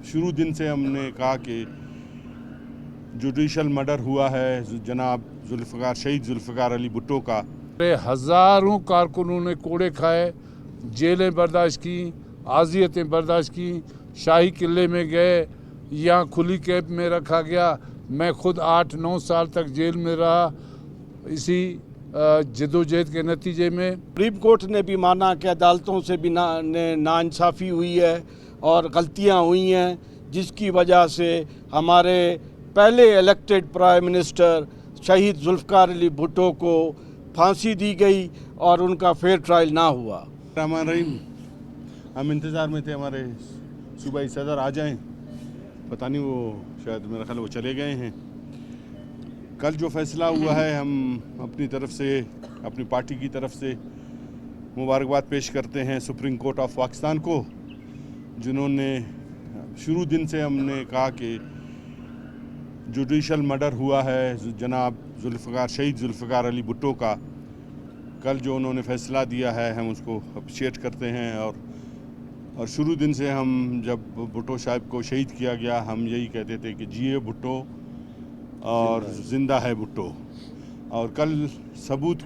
शुरू दिन से हमने कहा कि जुडिशल मर्डर हुआ है जनाब शहीद जुल्फ़िकार अली भुट्टो का। हज़ारों कारकुनों ने कोड़े खाए, जेलें बर्दाश्त की, आज़ियतें बर्दाश्त की, शाही किले में गए, यहाँ खुली कैंप में रखा गया। मैं खुद 8-9 साल तक जेल में रहा इसी जदोजहद के नतीजे में। सुप्रीम कोर्ट ने भी माना कि अदालतों से भी नाइंसाफ़ी हुई है और गलतियां हुई हैं, जिसकी वजह से हमारे पहले इलेक्टेड प्राइम मिनिस्टर शहीद जुल्फ़िकार अली भुट्टो को फांसी दी गई और उनका फेयर ट्रायल ना हुआ। रहमान रहीम, हम इंतज़ार में थे हमारे सूबाई सदर आ जाएं, पता नहीं वो शायद मेरा ख्याल वो चले गए हैं। कल जो फैसला हुआ है हम अपनी तरफ से, अपनी पार्टी की तरफ से मुबारकबाद पेश करते हैं सुप्रीम कोर्ट ऑफ पाकिस्तान को, जिन्होंने शुरू दिन से हमने कहा कि जुडिशल मर्डर हुआ है जनाब शहीद जुल्फ़िकार अली भुट्टो का। कल जो उन्होंने फ़ैसला दिया है हम उसको अप्रिशिएट करते हैं। और शुरू दिन से हम जब भुट्टो साहब को शहीद किया गया हम यही कहते थे कि जिए भुट्टो और ज़िंदा है भुट्टो। और कल सबूत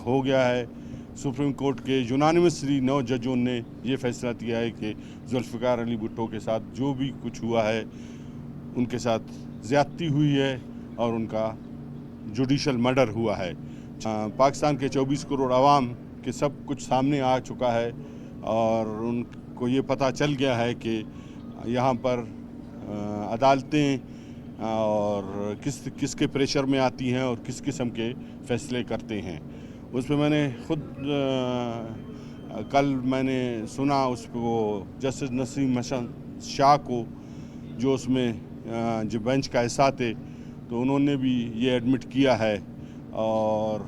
हो गया है, सुप्रीम कोर्ट के यूनानिमसली 9 जजों ने ये फ़ैसला दिया है कि जुल्फ़िकार अली भुट्टो के साथ जो भी कुछ हुआ है उनके साथ ज़्यादती हुई है और उनका जुडिशल मर्डर हुआ है। पाकिस्तान के 24 करोड़ आवाम के सब कुछ सामने आ चुका है और उनको ये पता चल गया है कि यहाँ पर अदालतें और किसके प्रेशर में आती हैं और किस किस्म के फ़ैसले करते हैं। उस पर मैंने खुद कल मैंने सुना उसको जस्टिस नसीम हसन शाह को, जो उसमें जो बेंच का हिस्सा थे, तो उन्होंने भी ये एडमिट किया है। और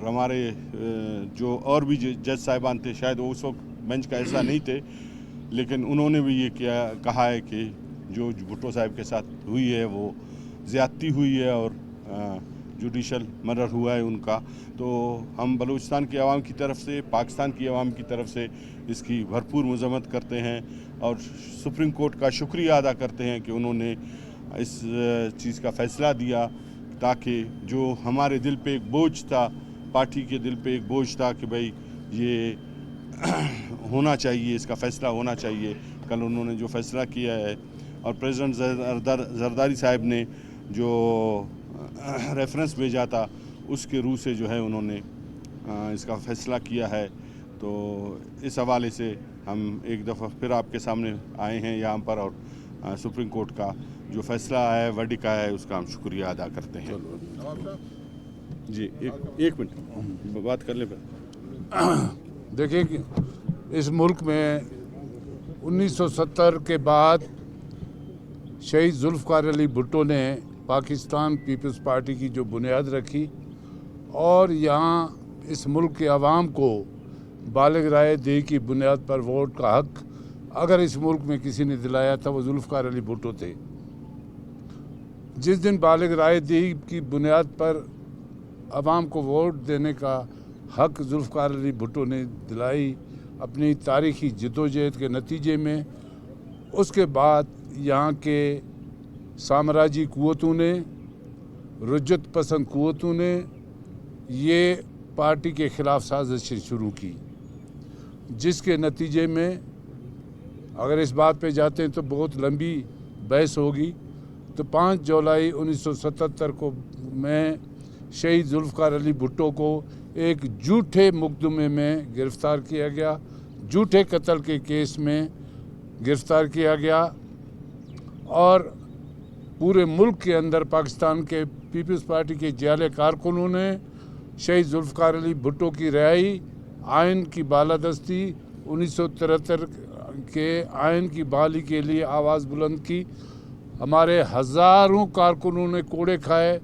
हमारे जो और भी जज साहिबान थे, शायद वो उस वक्त बेंच का हिस्सा नहीं थे, लेकिन उन्होंने भी ये कहा है कि जो भुट्टो साहब के साथ हुई है वो ज़्यादती हुई है और जुडिशल मर्डर हुआ है उनका। तो हम बलूचिस्तान की आवाम की तरफ से, पाकिस्तान की आवाम की तरफ से इसकी भरपूर मज़म्मत करते हैं और सुप्रीम कोर्ट का शुक्रिया अदा करते हैं कि उन्होंने इस चीज़ का फ़ैसला दिया, ताकि जो हमारे दिल पे एक बोझ था, पार्टी के दिल पे एक बोझ था कि भाई ये होना चाहिए, इसका फ़ैसला होना चाहिए। कल उन्होंने जो फ़ैसला किया है और प्रेसिडेंट जरदारी साहब ने जो रेफरेंस भेजा था उसके रूह से जो है उन्होंने इसका फ़ैसला किया है। तो इस हवाले से हम एक दफ़ा फिर आपके सामने आए हैं यहाँ पर और सुप्रीम कोर्ट का जो फ़ैसला है, वर्डिक्ट है, उसका हम शुक्रिया अदा करते हैं। जी एक मिनट बात कर ले। देखिए कि इस मुल्क में 1970 के बाद शहीद जुल्फ़िकार अली भुट्टो ने पाकिस्तान पीपल्स पार्टी की जो बुनियाद रखी और यहाँ इस मुल्क के अवाम को बालिग राय दही की बुनियाद पर वोट का हक अगर इस मुल्क में किसी ने दिलाया था वो जुल्फ़िकार अली भुट्टो थे। जिस दिन बालिग राय दही की बुनियाद पर अवाम को वोट देने का हक जुल्फ़िकार अली भुट्टो ने दिलाई अपनी तारीख़ी जदोजहद के नतीजे में, उसके बाद यहाँ के साम्राज्यी क़ुव्वतों ने, रुज्जत पसंद क़ुव्वतों ने ये पार्टी के ख़िलाफ़ साजिशें शुरू की, जिसके नतीजे में अगर इस बात पे जाते हैं तो बहुत लंबी बहस होगी। तो 5 जुलाई 1977 को मैं शहीद जुल्फ़िकार अली भुट्टो को एक झूठे मुकदमे में गिरफ़्तार किया गया, झूठे कत्ल के केस में गिरफ़्तार किया गया और पूरे मुल्क के अंदर पाकिस्तान के पीपल्स पार्टी के जाले कारकुनों ने शहीद जुल्फ़िकार अली भुट्टो की रिहाई, आइन की बालादस्ती, 1973 के आइन की बहाली के लिए आवाज़ बुलंद की। हमारे हज़ारों कारकुनों ने कोड़े खाए,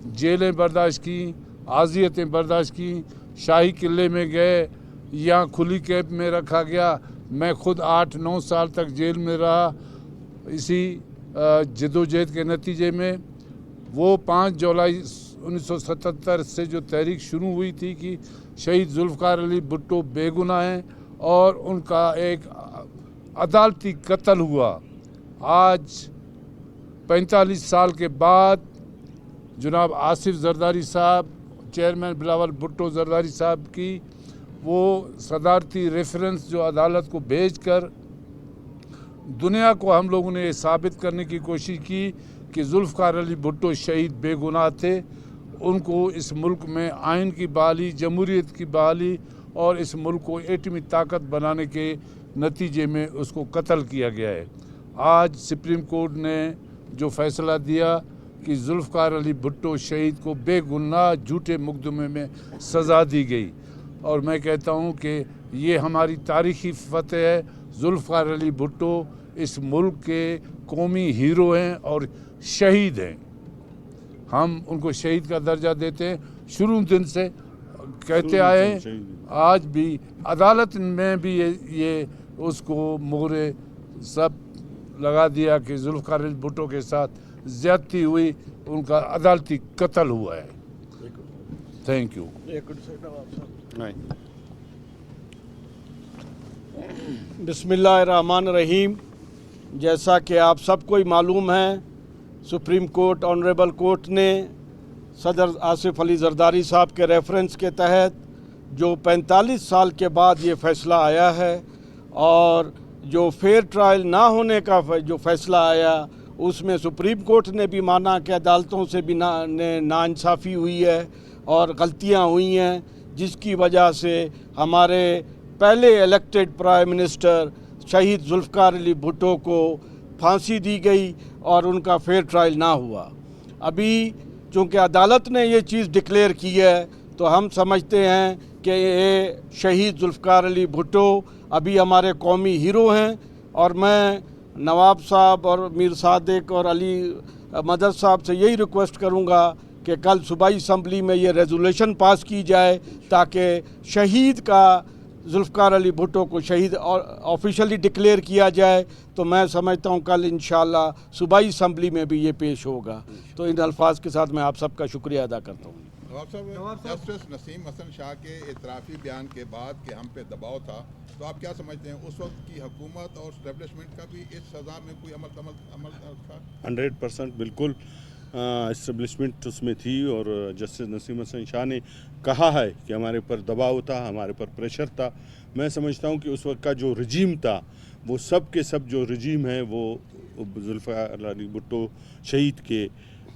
जेलें बर्दाश्त की, आज़ियतें बर्दाश्त की, शाही किले में गए, यहाँ खुली कैंप में रखा गया। मैं खुद 8-9 साल तक जेल में रहा इसी जदोजहद के नतीजे में। वो 5 जुलाई 1977 से जो तहरीक शुरू हुई थी कि शहीद जुल्फ़िकार अली भुट्टो बेगुनाह हैं और उनका एक अदालती कत्ल हुआ। आज 45 साल के बाद जनाब आसिफ जरदारी साहब, चेयरमैन बिलावल भुट्टो जरदारी साहब की वो सदारती रेफरेंस जो अदालत को भेजकर दुनिया को हम लोगों ने ये साबित करने की कोशिश की कि जुल्फ़िकार अली भुट्टो शहीद बेगुनाह थे। उनको इस मुल्क में आइन की बहाली, जमहूरियत की बहाली और इस मुल्क को एटमी ताकत बनाने के नतीजे में उसको कत्ल किया गया है। आज सुप्रीम कोर्ट ने जो फैसला दिया कि जुल्फ़िकार अली भुट्टो शहीद को बेगुनाह झूठे मुकदमे में सज़ा दी गई, और मैं कहता हूँ कि ये हमारी तारीख़ी फतह है। जुल्फ़िकार अली भुट्टो इस मुल्क के कौमी हीरो हैं और शहीद हैं। हम उनको शहीद का दर्जा देते हैं, शुरू दिन से कहते आए हैं। आज भी अदालत में भी ये उसको मोहरे सब लगा दिया कि जुल्फ़िकार अली भुट्टो के साथ ज़्यादती हुई, उनका अदालती कत्ल हुआ है। Thank you. बिस्मिल्लाहिर्रहमानिर्रहीम। जैसा कि आप सबको ही मालूम है, सुप्रीम कोर्ट ऑनरेबल कोर्ट ने सदर आसिफ अली जरदारी साहब के रेफरेंस के तहत जो 45 साल के बाद ये फ़ैसला आया है, और जो फेयर ट्रायल ना होने का जो फ़ैसला आया उसमें सुप्रीम कोर्ट ने भी माना कि अदालतों से भी नाइंसाफ़ी हुई है और गलतियां हुई हैं, जिसकी वजह से हमारे पहले इलेक्टेड प्राइम मिनिस्टर शहीद जुल्फ़िकार अली भुट्टो को फांसी दी गई और उनका फेयर ट्रायल ना हुआ। अभी चूँकि अदालत ने ये चीज़ डिक्लेयर की है तो हम समझते हैं कि ये शहीद जुल्फ़िकार अली भुट्टो अभी हमारे कौमी हीरो हैं, और मैं नवाब साहब और मीर सादिक और अली मदद साहब से यही रिक्वेस्ट करूँगा कि कल सूबाई असम्बली में ये रेजोल्यूशन पास की जाए ताकि शहीद का जुल्फ़िकार अली भुट्टो को शहीद ऑफिशियली डिक्लेयर किया जाए। तो मैं समझता हूँ कल इंशाअल्लाह सूबाई असम्बली में भी ये पेश होगा। तो इन अल्फाज के साथ मैं आप सबका शुक्रिया अदा करता हूँ। नवाब साहब, जस्टिस नसीम हसन शाह के इतराफ़ी बयान के बाद कि हम पे दबाव था, तो आप क्या समझते हैं उस वक्त की हुकूमत और स्टैब्लिशमेंट का भी इस सज़ा में कोई अमल था? 100% बिल्कुल इस्टेब्लिशमेंट उसमें थी, और जस्टिस नसीम हसन शाह ने कहा है कि हमारे ऊपर दबाव था, हमारे ऊपर प्रेशर था। मैं समझता हूँ कि उस वक्त का जो रजीम था वो सब के सब जो रजीम है वो जुल्फ़िकार अली भुट्टो शहीद के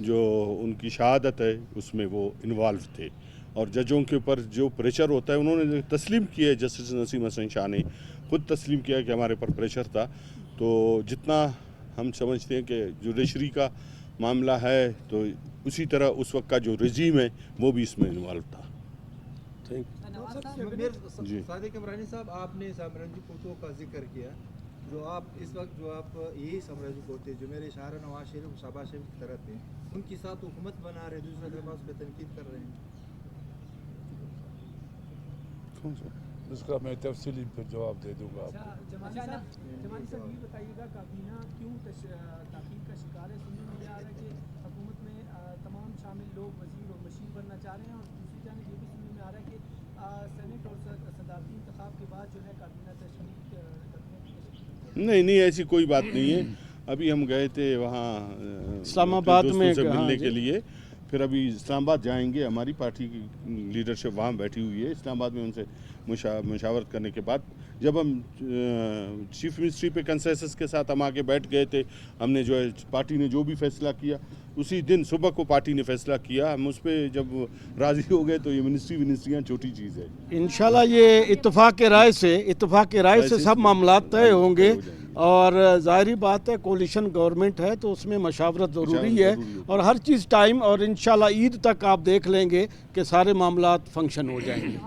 जो उनकी शहादत है उसमें वो इन्वॉल्व थे, और जजों के ऊपर जो प्रेशर होता है उन्होंने तस्लीम किया है। जस्टिस नसीम हसन शाह ने खुद तस्लीम किया कि हमारे ऊपर प्रेशर था। तो जितना हम समझते हैं कि जुडिशरी का मामला है तो उसी तरह उस वक्त का जो रजीम है वो भी इसमें इन्वॉल्व था। जी सादिक इमरानी साहब, आपने साम्राज्य कोर्टों का जिक्र किया, जो आप इस वक्त जो आप यही साम्राज्य कोर्ट थे जो मेरे इशारा नवाज शरीफ शहबाज शरीफ की तरफ थे, उनके साथ हुकूमत बना रहे, दूसरे तरफ उस पर तनकीद कर रहे हैं। इसका मैं तफसीली पर जवाब दे दूंगा आपको। जमानी साहब ये बताइएगा, काबीना क्यों ताक़ीद का शिकार है? सुनने में आ रहा है कि हुकूमत में तमाम शामिल लोग वज़ीर और मशीर बनना चाह रहे हैं, और दूसरी जानिब ये भी सुनने में आ रहा है कि सेनेट और सदारती इंतखाब के बाद जो है काबीना तशकील नहीं, ऐसी कोई बात नहीं है। अभी हम गए थे वहाँ इस्लामाबाद में से मिलने के लिए, फिर अभी इस्लामाबाद जाएंगे। हमारी पार्टी की लीडरशिप वहाँ बैठी हुई है इस्लामाबाद में, उनसे मुशावरत करने के बाद जब हम चीफ मिनिस्ट्री पे कंसेंसस के साथ हम आके बैठ गए थे, हमने जो है पार्टी ने जो भी फैसला किया उसी दिन सुबह को पार्टी ने फैसला किया, हम उस पर जब राज़ी हो गए तो ये मिनिस्ट्रियाँ छोटी चीज़ है। इंशाल्लाह ये इत्तेफाक के राय से सब मामला तय होंगे, और ज़ाहिरी बात है कोलिशन गवर्नमेंट है तो उसमें मशावरत ज़रूरी है, और हर चीज़ टाइम, और इंशाल्लाह ईद तक आप देख लेंगे कि सारे मामला फंक्शन हो जाएंगे।